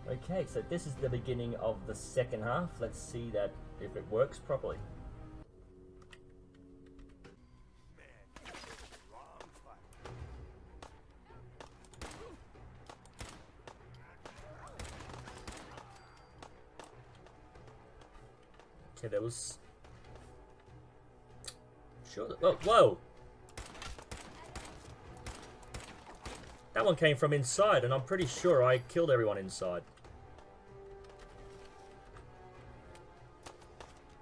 Okay, so this is the beginning of the second half. Let's see that if it works properly. Okay, there was... Sure. Oh, whoa! That one came from inside, and I'm pretty sure I killed everyone inside.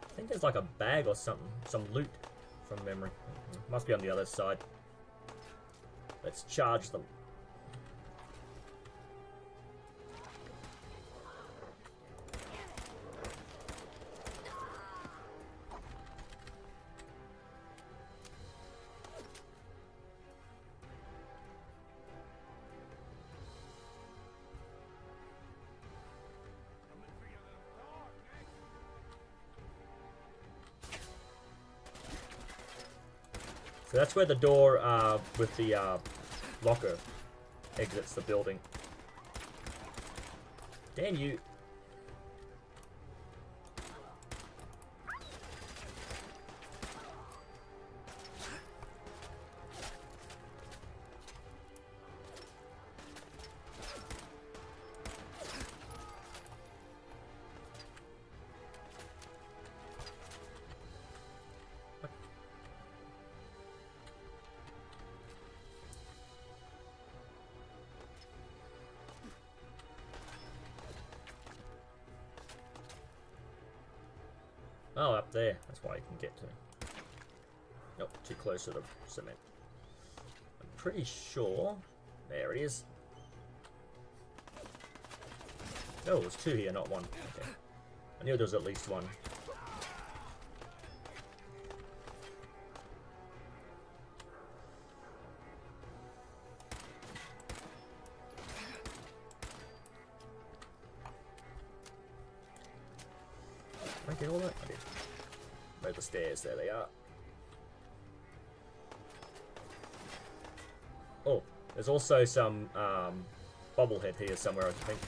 I think there's like a bag or something, some loot from memory. Must be on the other side. Let's charge them. So that's where the door with the locker exits the building. Damn you. Oh, up there. That's why you can get to me. Nope, too close to the cement. I'm pretty sure... There it is. Oh, there's two here, not one. Okay. I knew there was at least one. Did I get all that? I did. Where the stairs? There they are. Oh, there's also some bobblehead here somewhere, I think.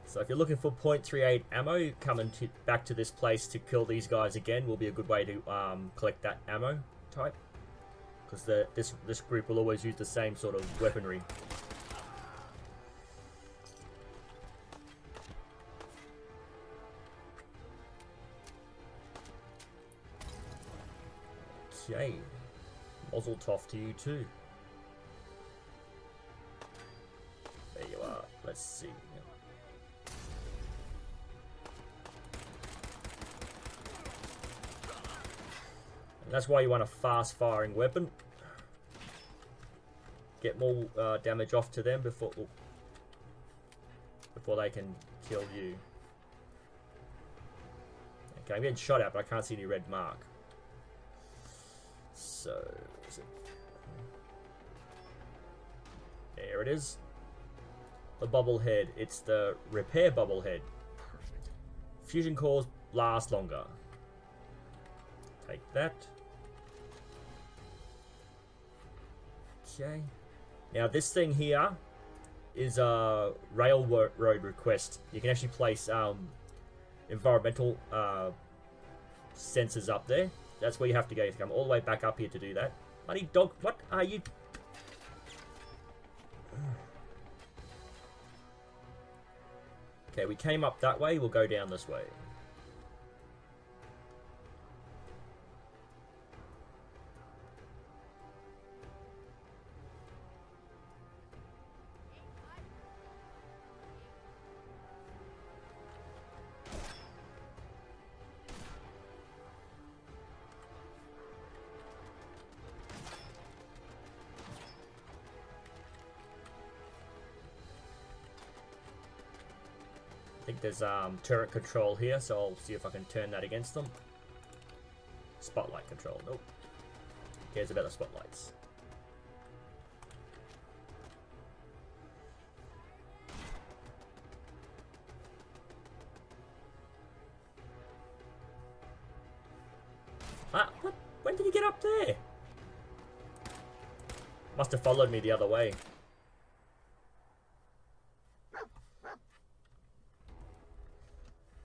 So if you're looking for .38 ammo, coming back to this place to kill these guys again will be a good way to collect that ammo type. Because this group will always use the same sort of weaponry. Okay. Mazel tov to you too. There you are. Let's see. And that's why you want a fast-firing weapon. Get more damage off to them before they can kill you. Okay, I'm getting shot at, but I can't see any red mark. So, there it is. The bobblehead. It's the repair bobblehead. Fusion cores last longer. Take that. Okay. Now this thing here is a railroad request. You can actually place environmental sensors up there. That's where you have to go. You have to come all the way back up here to do that. Bloody dog, what are you? Okay, we came up that way. We'll go down this way. I think there's turret control here, so I'll see if I can turn that against them. Spotlight control, nope. Who cares about the spotlights? What? When did he get up there? Must have followed me the other way.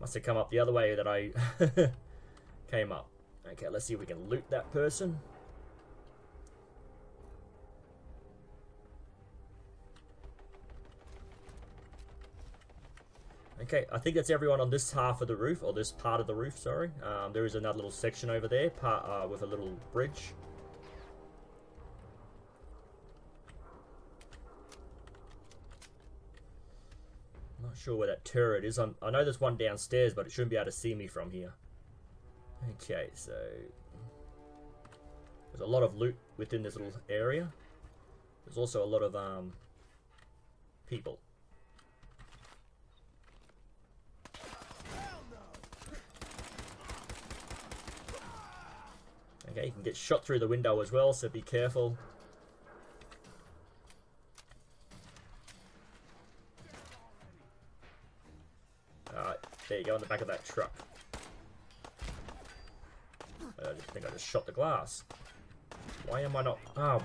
Must have come up the other way that I came up. Okay, let's see if we can loot that person. Okay, I think that's everyone on this half of the roof, or this part of the roof, sorry. There is another little section over there, with a little bridge. Not sure where that turret is. I know there's one downstairs, but it shouldn't be able to see me from here. Okay, so there's a lot of loot within this little area. There's also a lot of people. Okay, you can get shot through the window as well, so be careful. Alright, there you go, on the back of that truck. I think I just shot the glass. Why am I not... Oh.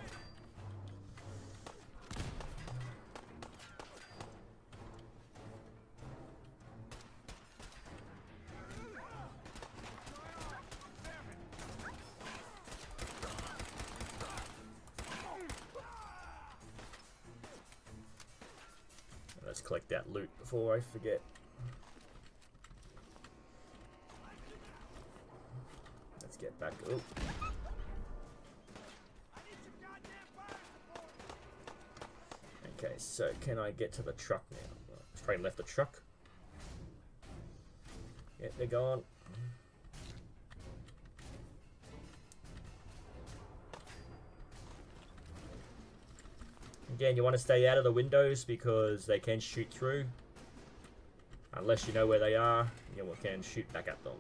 Let's collect that loot before I forget. Let's get back. Oh. Okay, so can I get to the truck now? Frame left the truck. Yeah, they're gone. Again, you want to stay out of the windows because they can shoot through. Unless you know where they are, you can shoot back at them.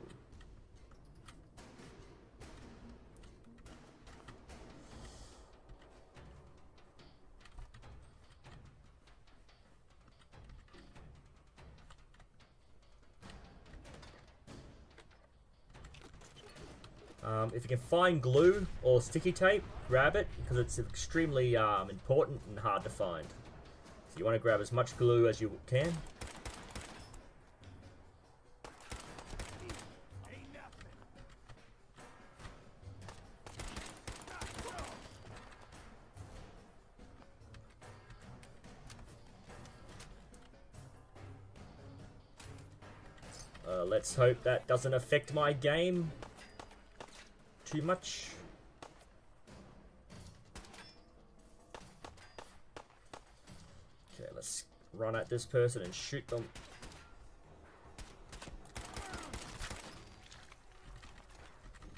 If you can find glue or sticky tape, grab it, because it's extremely important and hard to find. So you want to grab as much glue as you can. Let's hope that doesn't affect my game too much. Okay, let's run at this person and shoot them.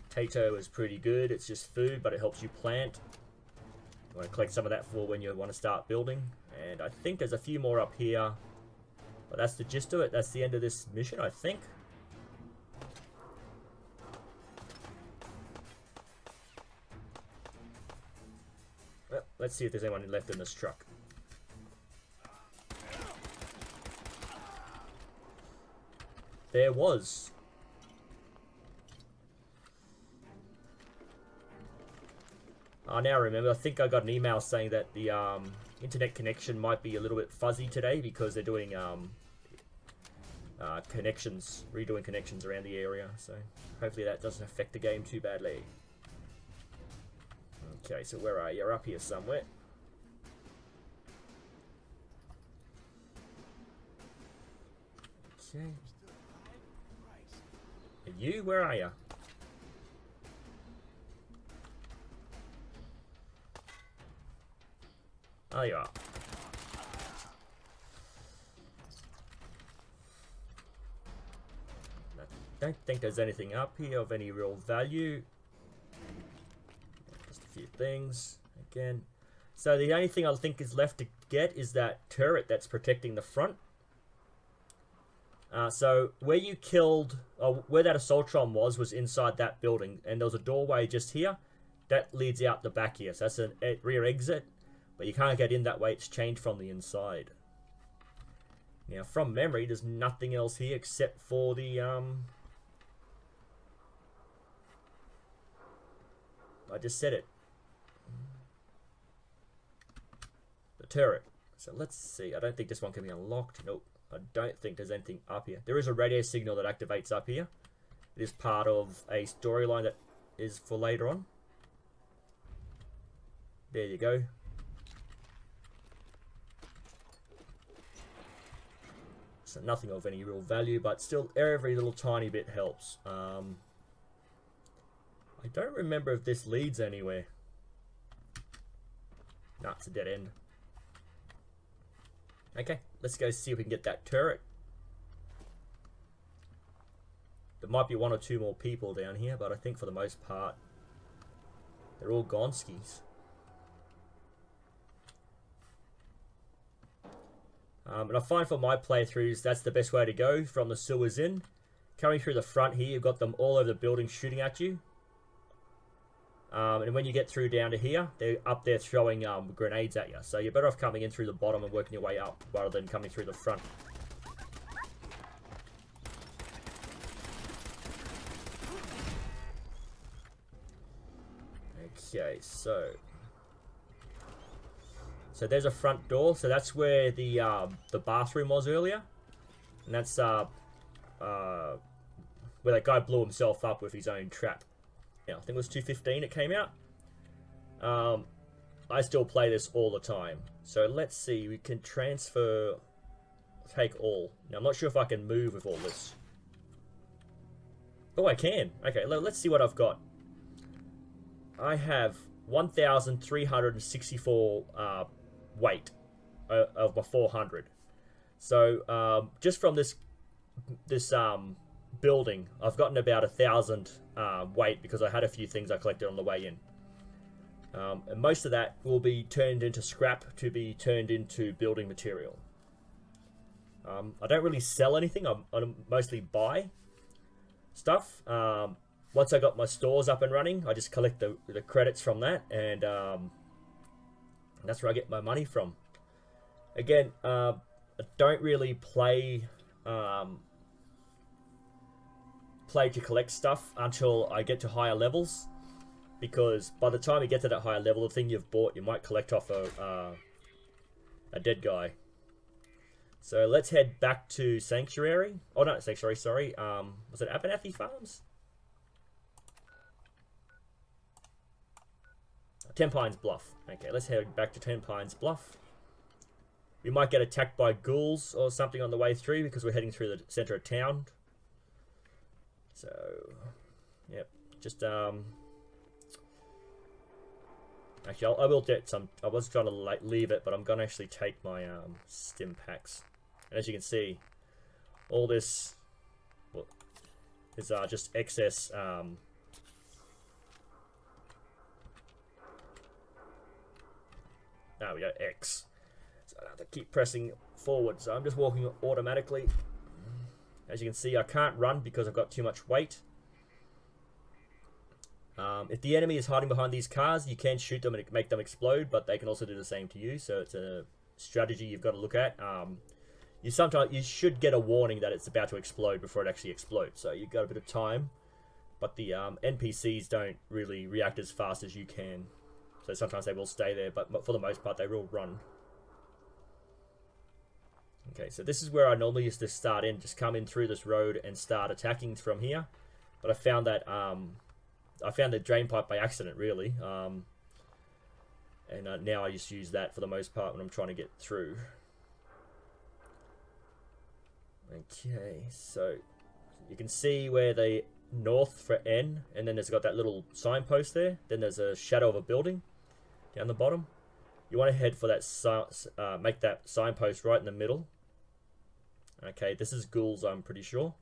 Potato is pretty good. It's just food, but it helps you plant. You want to collect some of that for when you want to start building. And I think there's a few more up here. But that's the gist of it. That's the end of this mission, I think. Well, let's see if there's anyone left in this truck. There was. I now remember, I think I got an email saying that the internet connection might be a little bit fuzzy today because they're doing redoing connections around the area. So hopefully that doesn't affect the game too badly. Okay, so where are you? You're up here somewhere. Okay. And you? Where are you? Oh, you are. I don't think there's anything up here of any real value. Just a few things. Again. So the only thing I think is left to get is that turret that's protecting the front. So where you killed, where that assaultron was inside that building. And there was a doorway just here. That leads out the back here. So that's a rear exit. But you can't get in that way, it's chained from the inside. Now, from memory, there's nothing else here except for the, I just said it. The turret. So let's see. I don't think this one can be unlocked. Nope. I don't think there's anything up here. There is a radio signal that activates up here. It is part of a storyline that is for later on. There you go. So nothing of any real value, but still every little tiny bit helps. I don't remember if this leads anywhere. Nah, it's a dead end. Okay, let's go see if we can get that turret. There might be one or two more people down here, but I think for the most part, they're all gonskis. And I find for my playthroughs, that's the best way to go from the sewers in. Coming through the front here, you've got them all over the building shooting at you. And when you get through down to here, they're up there throwing grenades at you. So you're better off coming in through the bottom and working your way up, rather than coming through the front. Okay, so there's a front door. So that's where the bathroom was earlier, and that's where that guy blew himself up with his own trap. Yeah, I think it was 215 it came out. I still play this all the time. So let's see, we can transfer, take all. Now I'm not sure if I can move with all this. Oh, I can. Okay, let's see what I've got. I have 1,364 weight of my 400. So just from this building, I've gotten about 1,000 weight because I had a few things I collected on the way in. And most of that will be turned into scrap to be turned into building material. I don't really sell anything. I mostly buy stuff. Once I got my stores up and running, I just collect the credits from that, and that's where I get my money from. Again, I don't really play to collect stuff until I get to higher levels, because by the time you get to that higher level, the thing you've bought, you might collect off a dead guy. So let's head back to Sanctuary. Oh, not Sanctuary, sorry. Was it Abernathy Farms? 10 Pines Bluff. Okay, let's head back to 10 Pines Bluff. We might get attacked by ghouls or something on the way through because we're heading through the center of town. So, yep, just actually, I will get some. I was trying to leave it, but I'm gonna actually take my stim packs. And as you can see, all this is just excess. Now we go X. So I have to keep pressing forward. So I'm just walking automatically. As you can see, I can't run because I've got too much weight. If the enemy is hiding behind these cars, you can shoot them and make them explode, but they can also do the same to you. So it's a strategy you've got to look at. You should get a warning that it's about to explode before it actually explodes. So you've got a bit of time, but the NPCs don't really react as fast as you can. So sometimes they will stay there, but for the most part, they will run. Okay, so this is where I normally used to start in, just come in through this road and start attacking from here. But I found that I found the drain pipe by accident, really. And now I just use that for the most part when I'm trying to get through. Okay, so you can see where the north for N, and then there's got that little signpost there. Then there's a shadow of a building down the bottom. You want to head for that, make that signpost right in the middle. Okay, this is ghouls, I'm pretty sure.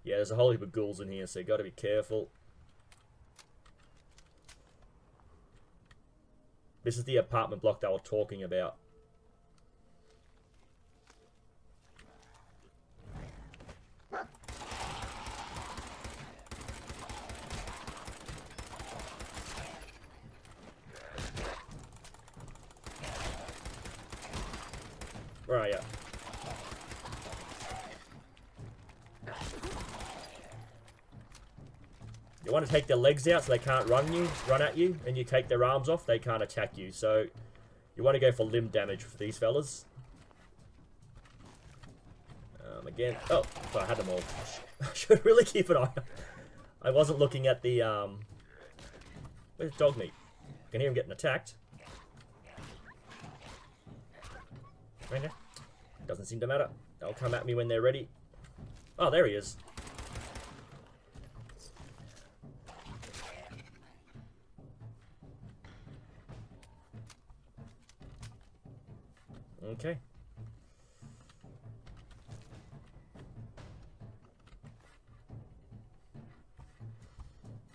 Yeah, there's a whole heap of ghouls in here, so you got to be careful. This is the apartment block they were talking about. Where are you? You want to take their legs out so they can't run at you, and you take their arms off, they can't attack you. So you want to go for limb damage for these fellas. Again, oh, so I had them all. I should really keep an eye. I wasn't looking at the where's dog meat? I can hear him getting attacked. Okay. Doesn't seem to matter. They'll come at me when they're ready. Oh, there he is. Okay.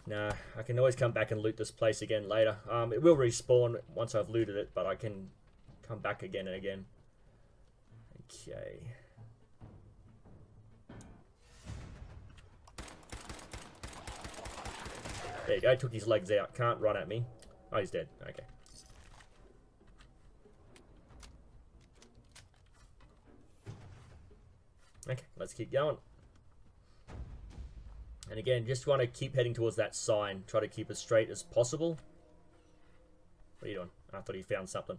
Nah, I can always come back and loot this place again later. It will respawn once I've looted it, but I can come back again and again. Okay. There you go, took his legs out. Can't run at me. Oh, he's dead. Okay. Okay, let's keep going. And again, just want to keep heading towards that sign. Try to keep as straight as possible. What are you doing? I thought he found something.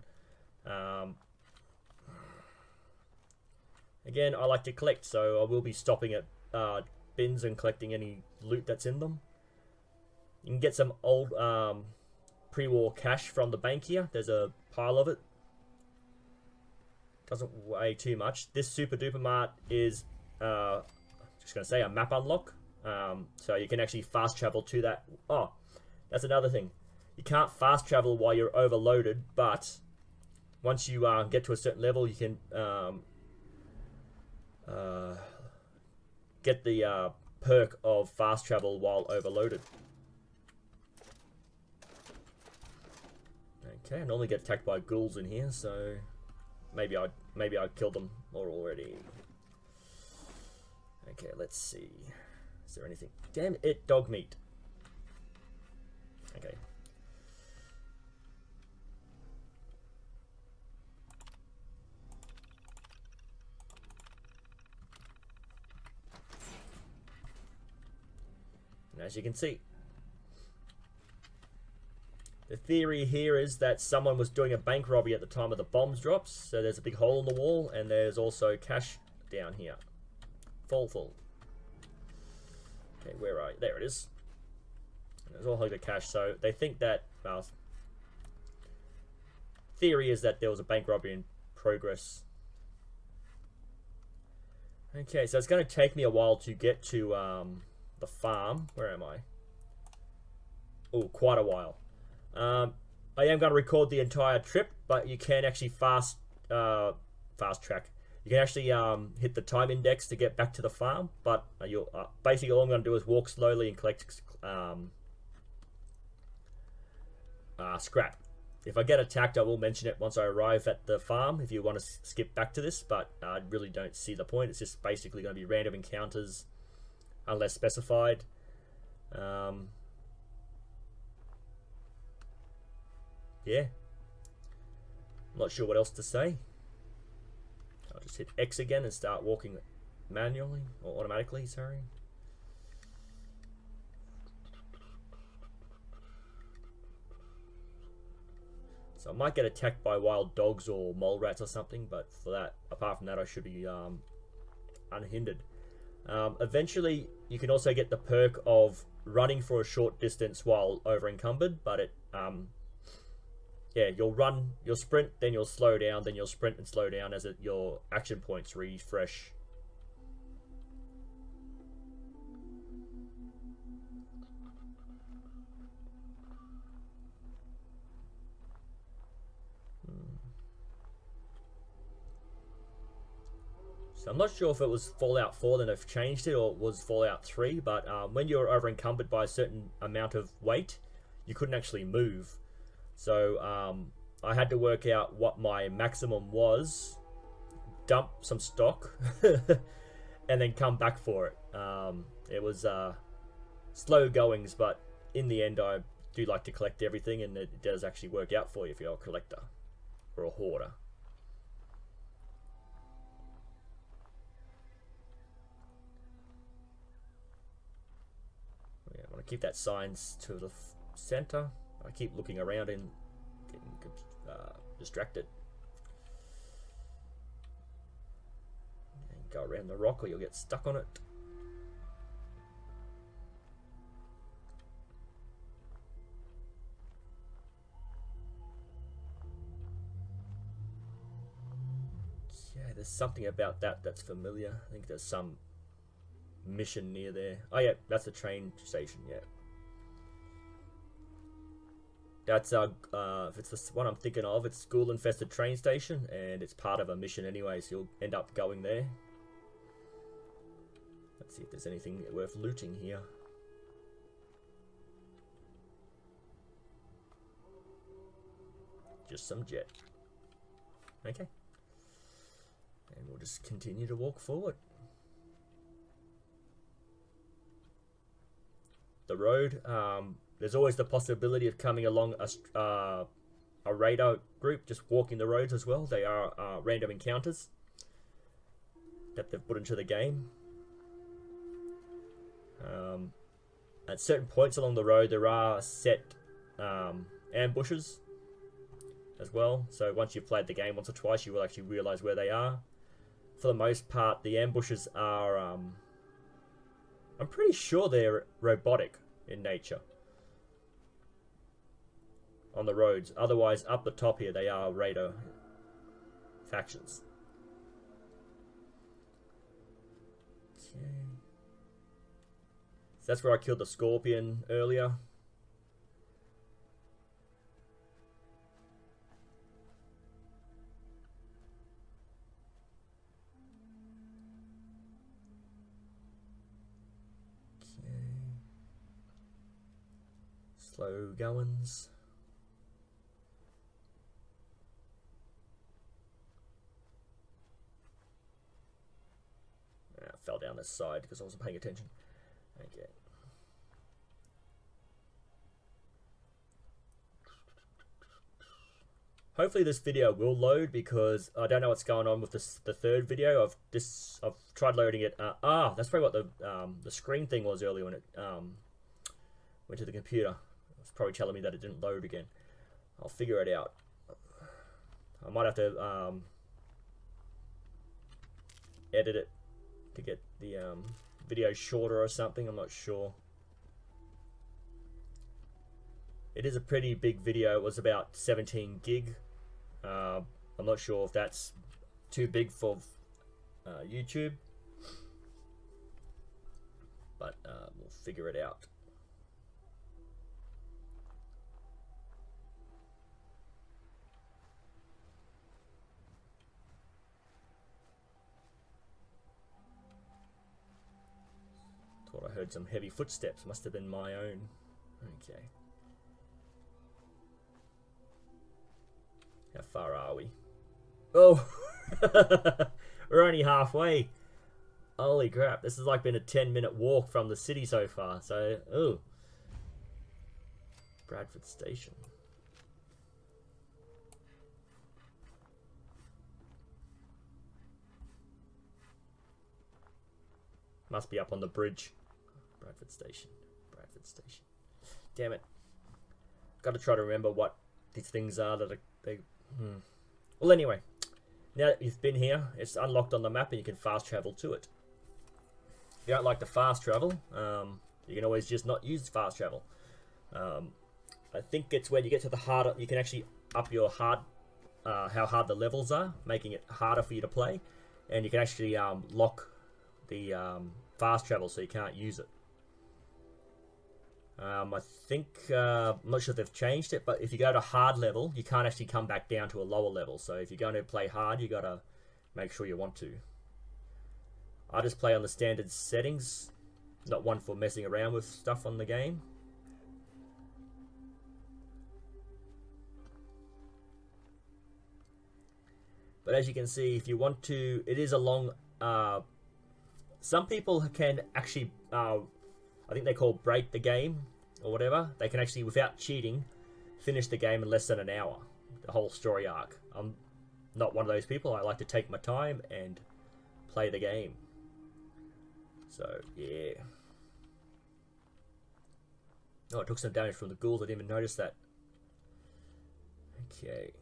Again, I like to collect, so I will be stopping at bins and collecting any loot that's in them. You can get some old pre-war cash from the bank here. There's a pile of it. Doesn't weigh too much. This super duper mart is just gonna say a map unlock. So you can actually fast travel to that. Oh, that's another thing. You can't fast travel while you're overloaded, but once you get to a certain level, you can get the perk of fast travel while overloaded. Okay, I normally get attacked by ghouls in here, so maybe I killed them all already. Okay, let's see. Is there anything? Damn it, dog meat. Okay. And as you can see, the theory here is that someone was doing a bank robbery at the time of the bombs drops. So there's a big hole in the wall, and there's also cash down here. Full. Okay, where are you? There it is. There's all heaps of cash. So they think that, well, theory is that there was a bank robbery in progress. Okay, so it's going to take me a while to get to the farm. Where am I? Oh, quite a while. I am going to record the entire trip, but you can actually fast track. You can actually hit the time index to get back to the farm, but you'll basically all I'm going to do is walk slowly and collect scrap. If I get attacked, I will mention it once I arrive at the farm if you want to skip back to this, but I really don't see the point. It's just basically going to be random encounters unless specified. Yeah. I'm not sure what else to say. I'll just hit X again and start walking manually, or automatically, sorry. So I might get attacked by wild dogs or mole rats or something, but for that, apart from that, I should be unhindered. Eventually, you can also get the perk of running for a short distance while over encumbered, but it yeah, you'll run, you'll sprint, then you'll slow down, then you'll sprint and slow down as your action points refresh. So I'm not sure if it was Fallout 4 that have changed it or it was Fallout 3, but when you're over encumbered by a certain amount of weight, you couldn't actually move. So I had to work out what my maximum was, dump some stock, and then come back for it. It was slow goings, but in the end I do like to collect everything, and it does actually work out for you if you're a collector or a hoarder. Yeah, I want keep that signs to the center. I keep looking around and getting distracted. And go around the rock or you'll get stuck on it. Yeah, there's something about that that's familiar. I think there's some mission near there. Oh yeah, that's the train station. Yeah, that's if it's the one I'm thinking of, it's Ghoul infested train station, and it's part of a mission anyway, so you'll end up going there. Let's see if there's anything worth looting here. Just some jet. Okay, and we'll just continue to walk forward. The road, there's always the possibility of coming along a radar group just walking the roads as well. They are random encounters that they've put into the game. At certain points along the road there are set ambushes as well, so once you've played the game once or twice you will actually realize where they are. For the most part the ambushes are I'm pretty sure they're robotic in nature on the roads. Otherwise, up the top here, they are radar factions. Okay. So that's where I killed the scorpion earlier. Slow goings. I fell down this side because I wasn't paying attention. Okay. Hopefully this video will load because I don't know what's going on with the third video. I've tried loading it. That's probably what the screen thing was earlier when it went to the computer. It's probably telling me that it didn't load again. I'll figure it out. I might have to edit it to get the video shorter or something. I'm not sure. It is a pretty big video. It was about 17 gig. I'm not sure if that's too big for YouTube, but we'll figure it out. Thought I heard some heavy footsteps. Must have been my own. Okay. How far are we? Oh! We're only halfway. Holy crap. This has like been a 10-minute walk from the city so far. So, ooh. Bradford Station. Must be up on the bridge. Bradford Station. Bradford Station. Damn it. Got to try to remember what these things are that they... Well, anyway. Now that you've been here, it's unlocked on the map and you can fast travel to it. If you don't like to fast travel, you can always just not use fast travel. I think it's when you get to the harder... You can actually up your hard... how hard the levels are, making it harder for you to play. And you can actually lock the fast travel so you can't use it. I think, I'm not sure if they've changed it, but if you go to hard level, you can't actually come back down to a lower level. So if you're going to play hard, you got to make sure you want to. I just play on the standard settings, not one for messing around with stuff on the game. But as you can see, if you want to, it is a long, some people can actually, I think they call break the game or whatever. They can actually, without cheating, finish the game in less than an hour. The whole story arc. I'm not one of those people. I like to take my time and play the game. So, yeah. Oh, it took some damage from the ghouls. I didn't even notice that. Okay.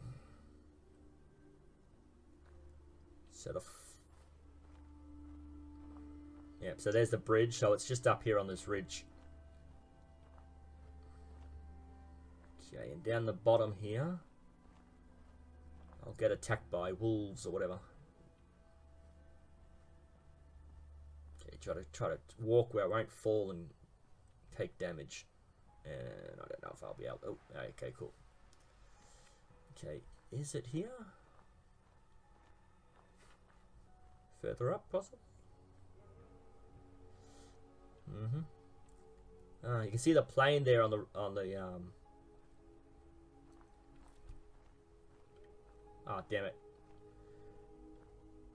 So yeah, so there's the bridge. So it's just up here on this ridge. Okay, and down the bottom here, I'll get attacked by wolves or whatever. Okay, try to walk where I won't fall and take damage. And I don't know if I'll be able. Oh, okay, cool. Okay, is it here? Further up, possible. You can see the plane there on the damn it.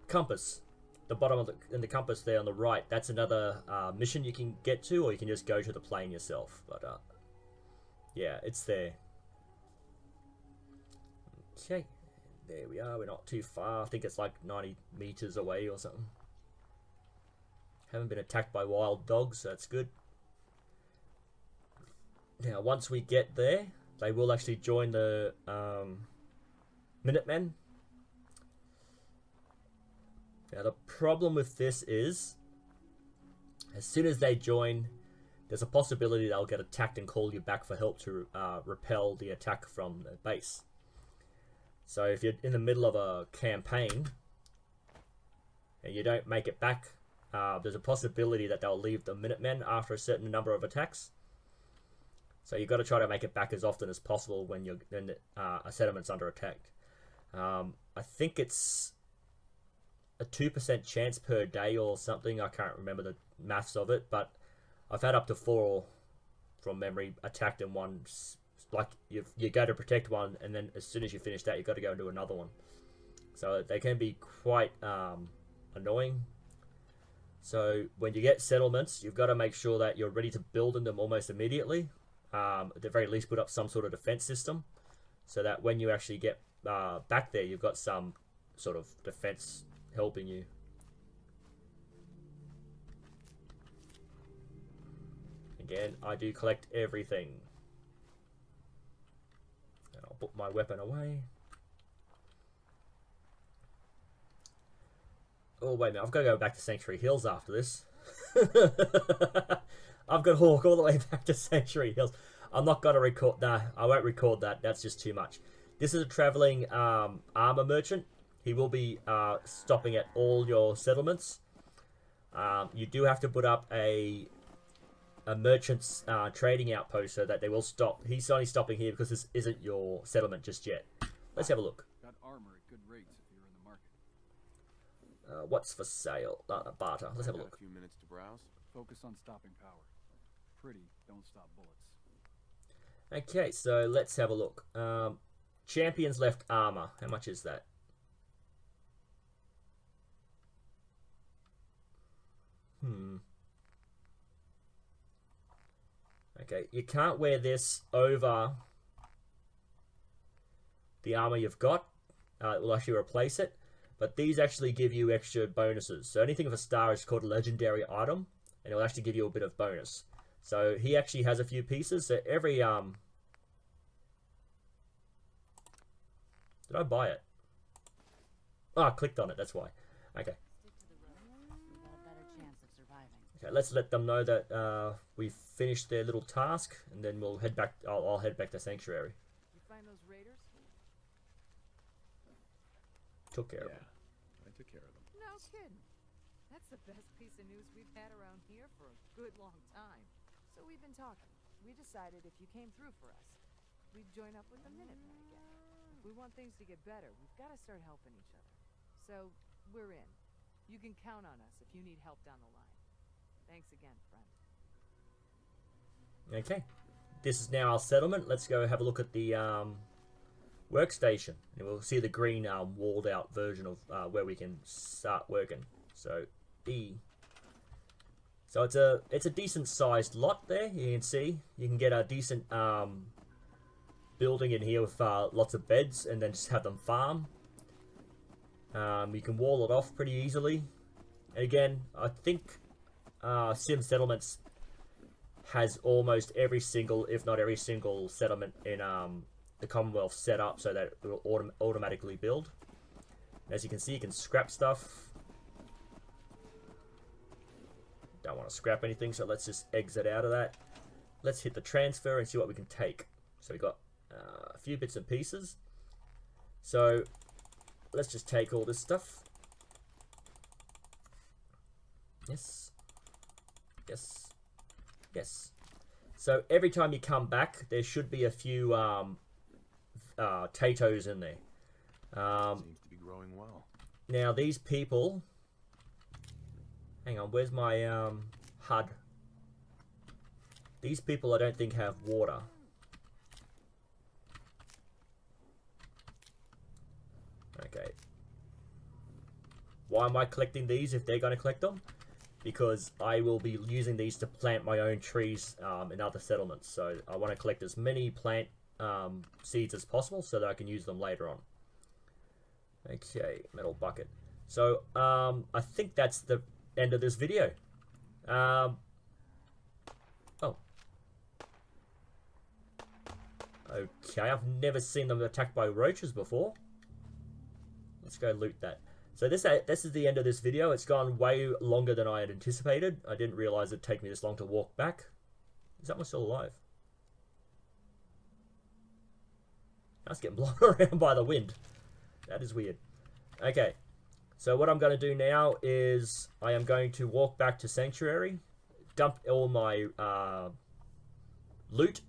Compass. The bottom of the compass there on the right. That's another mission you can get to, or you can just go to the plane yourself. But yeah, it's there. Okay, there we are. We're not too far. I think it's like 90 meters away or something. Haven't been attacked by wild dogs, so that's good. Now, once we get there, they will actually join the Minutemen. Now, the problem with this is, as soon as they join, there's a possibility they'll get attacked and call you back for help to repel the attack from the base. So if you're in the middle of a campaign and you don't make it back, there's a possibility that they'll leave the Minutemen after a certain number of attacks. So you've got to try to make it back as often as possible when a settlement's under attack. I think it's a 2% chance per day or something. I can't remember the maths of it, but I've had up to 4 from memory attacked in one. Like you go to protect one, and then as soon as you finish that, you've got to go and do another one. So they can be quite annoying. So when you get settlements, you've got to make sure that you're ready to build in them almost immediately. At the very least, put up some sort of defense system, so that when you actually get back there, you've got some sort of defense helping you. Again, I do collect everything. And I'll put my weapon away. Oh, wait a minute. I've got to go back to Sanctuary Hills after this. I've got to walk all the way back to Sanctuary Hills. I'm not going to record... Nah, I won't record that. That's just too much. This is a traveling armor merchant. He will be stopping at all your settlements. You do have to put up a merchant's trading outpost so that they will stop. He's only stopping here because this isn't your settlement just yet. Let's have a look. Got armor at good rates if you're in the market. What's for sale? Barter. Let's have a look. A few minutes to browse. Focus on stopping power. Pretty, don't stop bullets. Okay, so let's have a look. Champions left armor. How much is that? Okay, you can't wear this over the armor you've got. It will actually replace it. But these actually give you extra bonuses. So anything with a star is called a legendary item, and it will actually give you a bit of bonus. So he actually has a few pieces. So every did I buy it? Oh, I clicked on it. That's why. Okay. Okay, let's let them know that we've finished their little task, and then we'll head back. I'll head back to Sanctuary. You find those raiders? Took care of them. I took care of them. No kidding. That's the best piece of news we've had around here for a good long time. So we've been talking. We decided if you came through for us, we'd join up with the Minutemen again. If we want things to get better, we've got to start helping each other. So we're in. You can count on us if you need help down the line. Thanks again, friend. Okay. This is now our settlement. Let's go have a look at the workstation. And we'll see the green walled out version of where we can start working. So E. So it's a decent sized lot there. You can see you can get a decent building in here with lots of beds, and then just have them farm. You can wall it off pretty easily. And again, I think Sim settlements has almost every single, if not every single settlement in the Commonwealth set up so that it will automatically build. As you can see, you can scrap stuff. Don't want to scrap anything, so let's just exit out of that. Let's hit the transfer and see what we can take. So we got a few bits and pieces. So let's just take all this stuff. Yes. Yes. Yes. So every time you come back, there should be a few potatoes in there. Seems to be growing well. Now these people, hang on, where's my HUD? These people I don't think have water. Okay. Why am I collecting these if they're going to collect them? Because I will be using these to plant my own trees in other settlements. So I want to collect as many plant seeds as possible so that I can use them later on. Okay, metal bucket. So I think that's the end of this video. Oh. Okay, I've never seen them attacked by roaches before. Let's go loot that. So this is the end of this video. It's gone way longer than I had anticipated. I didn't realize it'd take me this long to walk back. Is that one still alive? That's getting blown around by the wind. That is weird. Okay, so what I'm going to do now is I am going to walk back to Sanctuary, dump all my loot.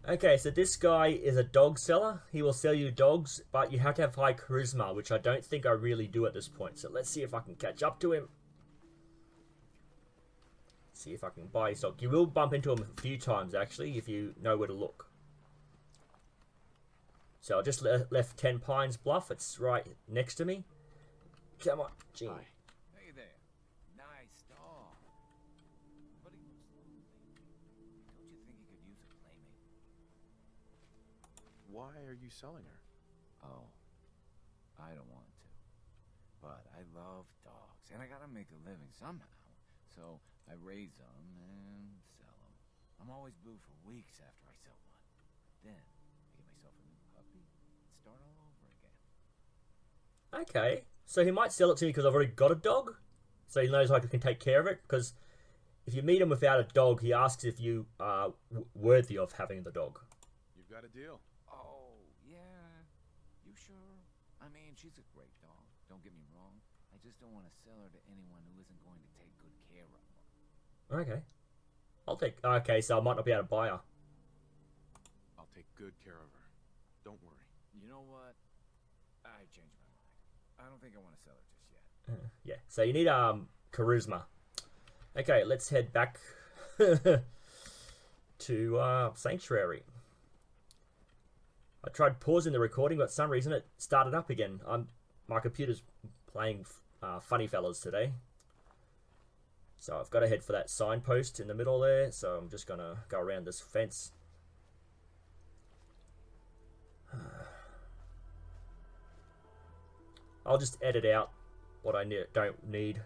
Okay, so this guy is a dog seller. He will sell you dogs, but you have to have high charisma, which I don't think I really do at this point. So let's see if I can catch up to him. See if I can buy his dog. You will bump into him a few times, actually, if you know where to look. So I just left 10 Pines Bluff. It's right next to me. Come on, Gene. Hi. Hey there. Nice dog. But he looks lonely. Don't you think he could use a playmate? Why are you selling her? Oh, I don't want to. But I love dogs, and I gotta make a living somehow. So I raise them and sell them. I'm always blue for weeks after I sell one. Then I get myself a new puppy and start all over again. Okay, so he might sell it to me because I've already got a dog. So he knows I can take care of it. Because if you meet him without a dog, he asks if you are worthy of having the dog. You've got a deal. Oh, yeah. You sure? I mean, she's a great dog. Don't get me wrong. I just don't want to sell her to anyone who isn't going to take good care of her. Okay. I'll take... Okay, so I might not be able to buy her. I'll take good care of her. Don't worry. You know what? I changed my mind. I don't think I want to sell her just yet. Yeah, so you need charisma. Okay, let's head back to Sanctuary. I tried pausing the recording, but for some reason it started up again. My computer's playing funny fellas today. So I've got to head for that signpost in the middle there. So I'm just going to go around this fence. I'll just edit out what I don't need.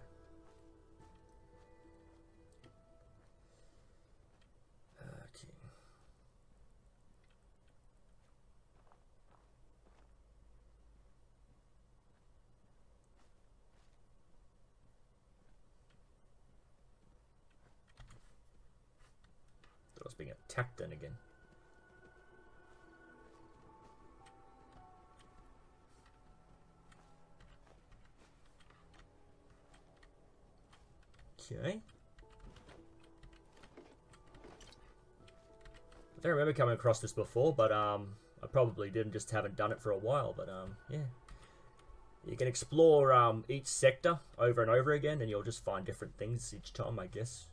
Okay. it's being attacked then again. Okay. I don't remember coming across this before, but I probably didn't, just haven't done it for a while, but yeah. You can explore each sector over and over again, and you'll just find different things each time, I guess.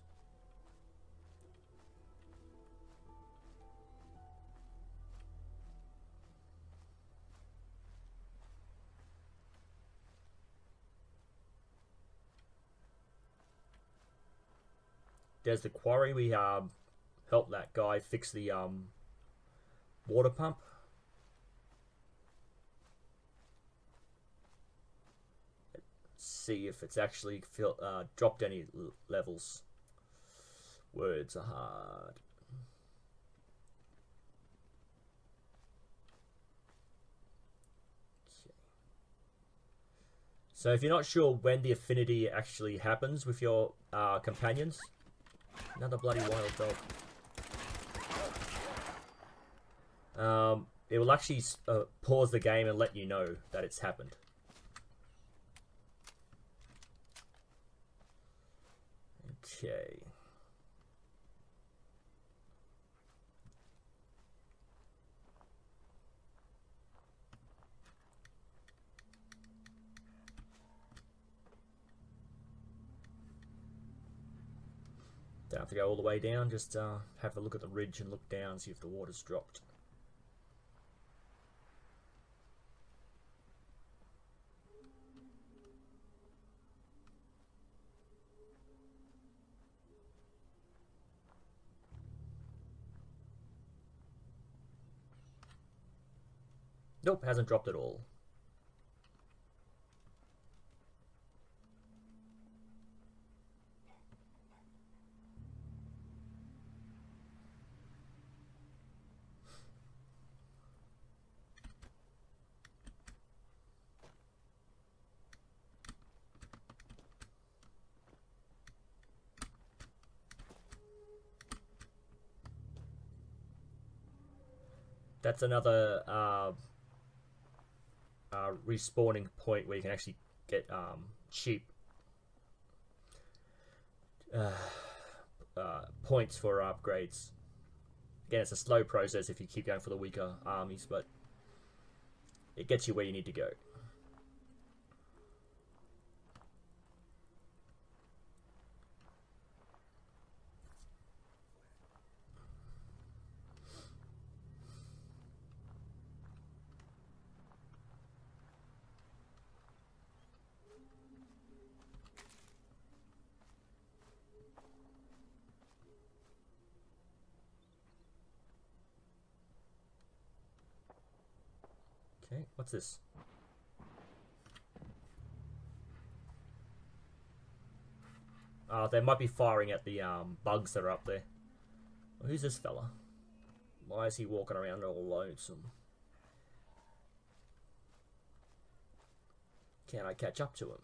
There's the quarry. We helped that guy fix the water pump. Let's see if it's actually dropped any levels. Words are hard. Okay. So if you're not sure when the affinity actually happens with your companions, another bloody wild dog. It will actually pause the game and let you know that it's happened. Okay. Don't have to go all the way down, just have a look at the ridge and look down, see if the water's dropped. Nope, hasn't dropped at all. That's another respawning point where you can actually get cheap points for upgrades. Again, it's a slow process if you keep going for the weaker armies, but it gets you where you need to go. Okay, what's this? They might be firing at the bugs that are up there. Well, who's this fella? Why is he walking around all lonesome? Can I catch up to him?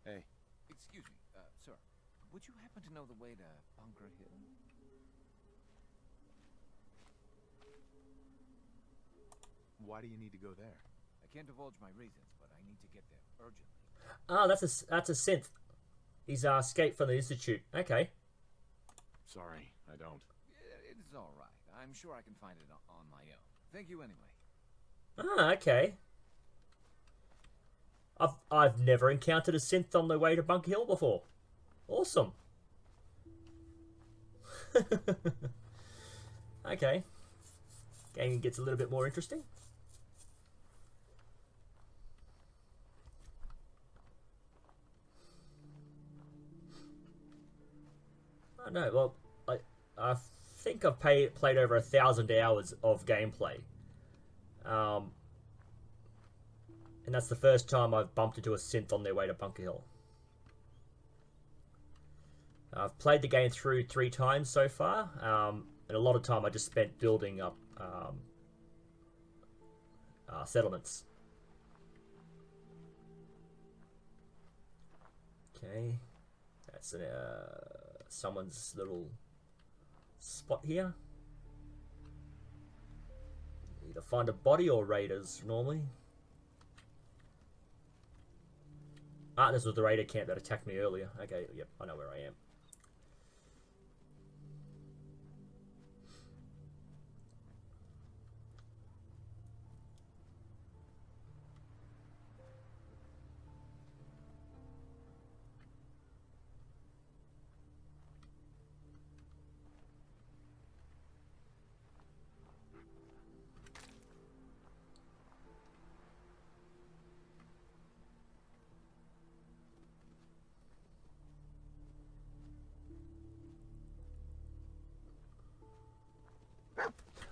Hey, Excuse me, sir. Would you happen to know the way to Bunker Hill? why do you need to go there? I can't divulge my reasons, but I need to get there urgently. Ah, that's a synth. He's escaped from the Institute. Okay. Sorry, I don't. It's all right. I'm sure I can find it on my own. Thank you anyway. Ah, okay. I've never encountered a synth on the way to Bunker Hill before. Awesome. Okay. Game gets a little bit more interesting. I don't know. Well, I think I've played over 1,000 hours of gameplay. And that's the first time I've bumped into a synth on their way to Bunker Hill. I've played the game through 3 times so far, and a lot of time I just spent building up settlements. Okay, that's someone's little spot here. Either find a body or raiders normally. Ah, this was the raider camp that attacked me earlier. Okay, yep, I know where I am.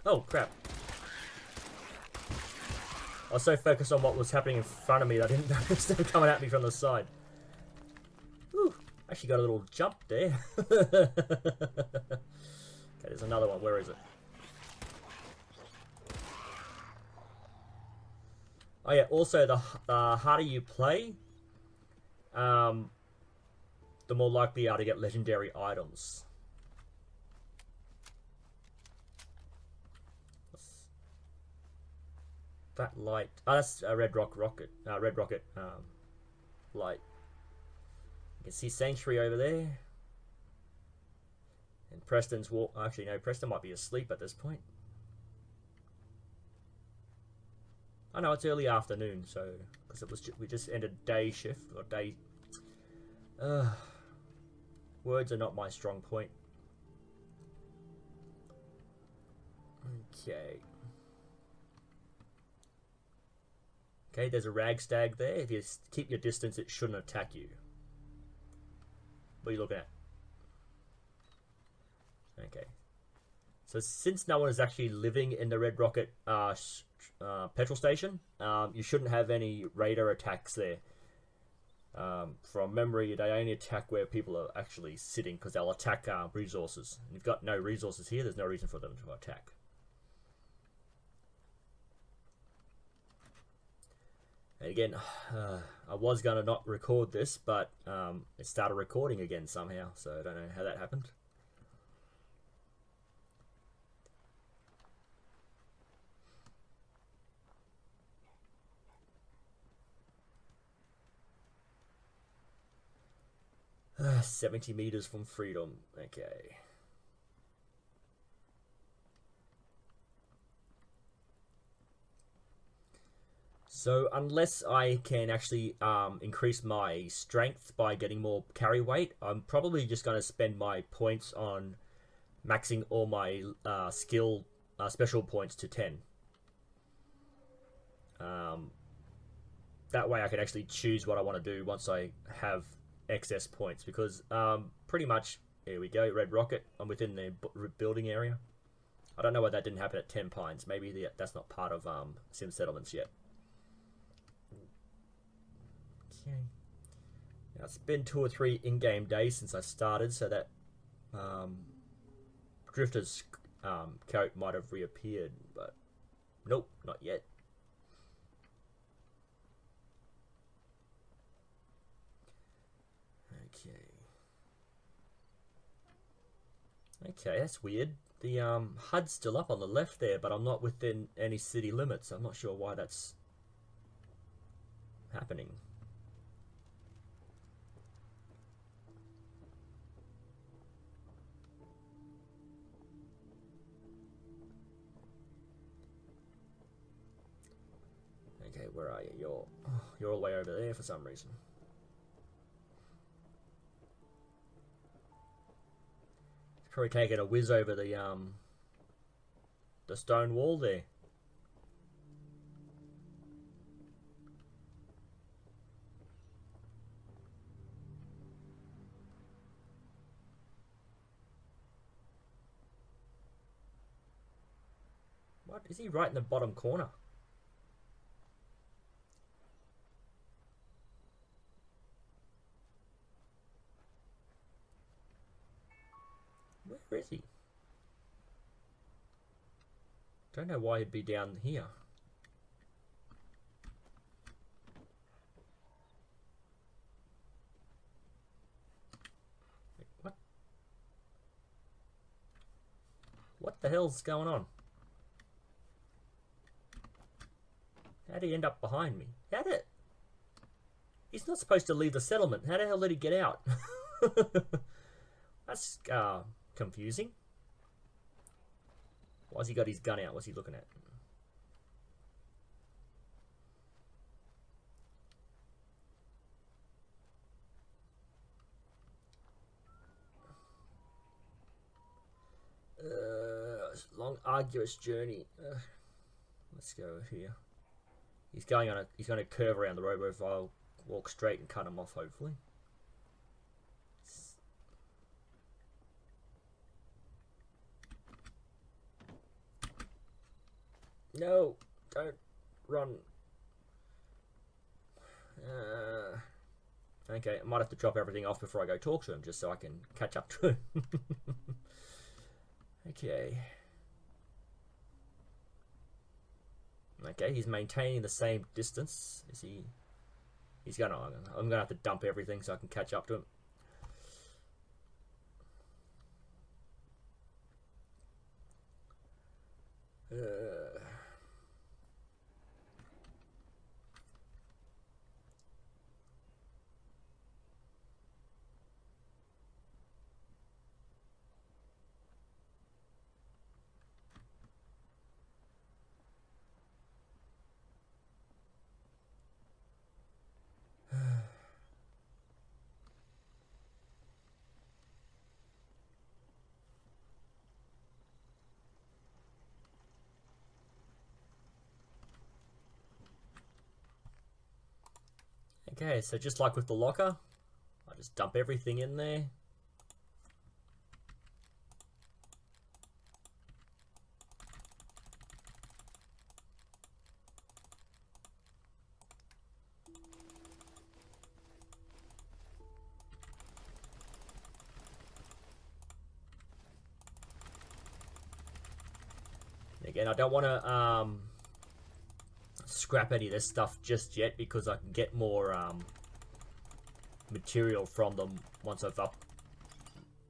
Oh, crap. I was so focused on what was happening in front of me that I didn't notice them coming at me from the side. Whew, actually got a little jump there. Okay, there's another one. Where is it? Oh yeah, also the harder you play, the more likely you are to get legendary items. That light. Oh, that's a red rocket. Red rocket light. You can see Sanctuary over there. And Preston's walk. Actually, no, Preston might be asleep at this point. I know it's early afternoon, so because it was we just ended day shift or day. Words are not my strong point. Okay. Okay, there's a ragstag there. If you keep your distance, it shouldn't attack you. What are you looking at? Okay. So since no one is actually living in the Red Rocket petrol station, you shouldn't have any radar attacks there. From memory, they only attack where people are actually sitting because they'll attack resources. And you've got no resources here, there's no reason for them to attack. And again, I was going to not record this, but it started recording again somehow, so I don't know how that happened. Uh, 70 meters from freedom. Okay. So unless I can actually increase my strength by getting more carry weight, I'm probably just going to spend my points on maxing all my skill special points to 10. That way I can actually choose what I want to do once I have excess points, because pretty much, here we go, Red Rocket, I'm within the building area. I don't know why that didn't happen at 10 Pines. Maybe that's not part of Sim Settlements yet. Okay. Now it's been 2 or 3 in-game days since I started, so that Drifter's coat might have reappeared, but nope, not yet. Okay, that's weird. The HUD's still up on the left there, but I'm not within any city limits. I'm not sure why that's happening. Okay, where are you? You're all the way over there for some reason. Probably taking a whiz over the stone wall there. What? Is he right in the bottom corner? Where is he? Don't know why he'd be down here. Wait, what? What the hell's going on? How'd he end up behind me? How'd it? He's not supposed to leave the settlement. How the hell did he get out? That's confusing. Why's he got his gun out? What's he looking at? Long, arduous journey. Let's go here. He's going to curve around the road, where if I'll walk straight and cut him off, hopefully. No, don't run. Okay, I might have to drop everything off before I go talk to him, just so I can catch up to him. Okay. Okay, he's maintaining the same distance. Is he? He's gonna. I'm gonna have to dump everything so I can catch up to him. Okay, so just like with the locker, I just dump everything in there. Again, I don't want to scrap any of this stuff just yet, because I can get more material from them once I've upped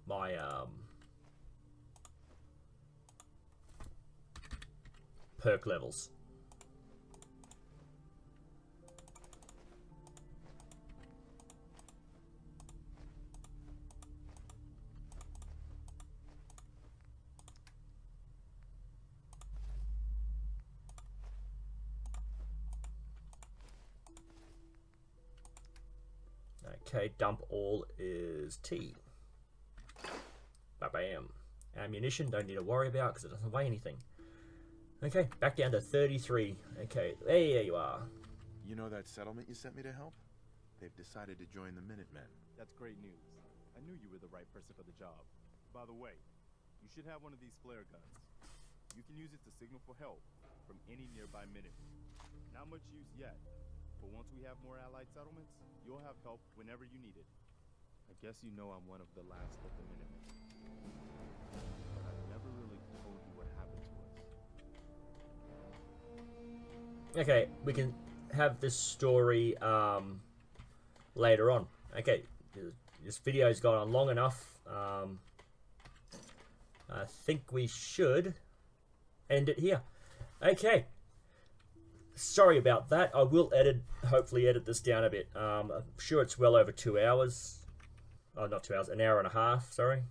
my perk levels. Okay, dump all is T. Bam. Ammunition, don't need to worry about because it doesn't weigh anything. Okay, back down to 33. Okay, there you are. You know that settlement you sent me to help? They've decided to join the Minutemen. That's great news. I knew you were the right person for the job. By the way, you should have one of these flare guns. You can use it to signal for help from any nearby Minutemen. Not much use yet, but once we have more allied settlements, you'll have help whenever you need it. I guess you know I'm one of the last of the Minutemen. But I've never really told you what happened to us. Okay, we can have this story later on. Okay, this video's gone on long enough. I think we should end it here. Okay. Sorry about that. I will hopefully edit this down a bit. I'm sure it's well over 2 hours. Oh, not 2 hours, an hour and a half, sorry.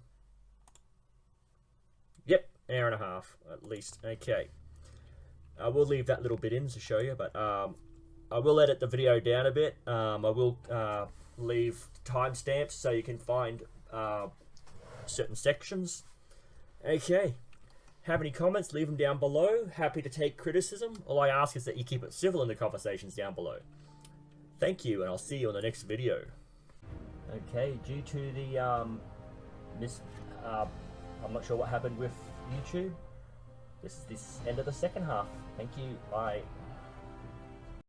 Yep, an hour and a half, at least. Okay. I will leave that little bit in to show you, but I will edit the video down a bit. I will leave timestamps so you can find certain sections. Okay. Have any comments, leave them down below. Happy to take criticism. All I ask is that you keep it civil in the conversations down below. Thank you, and I'll see you on the next video. Okay, due to the I'm not sure what happened with YouTube. This is the end of the second half. Thank you. Bye.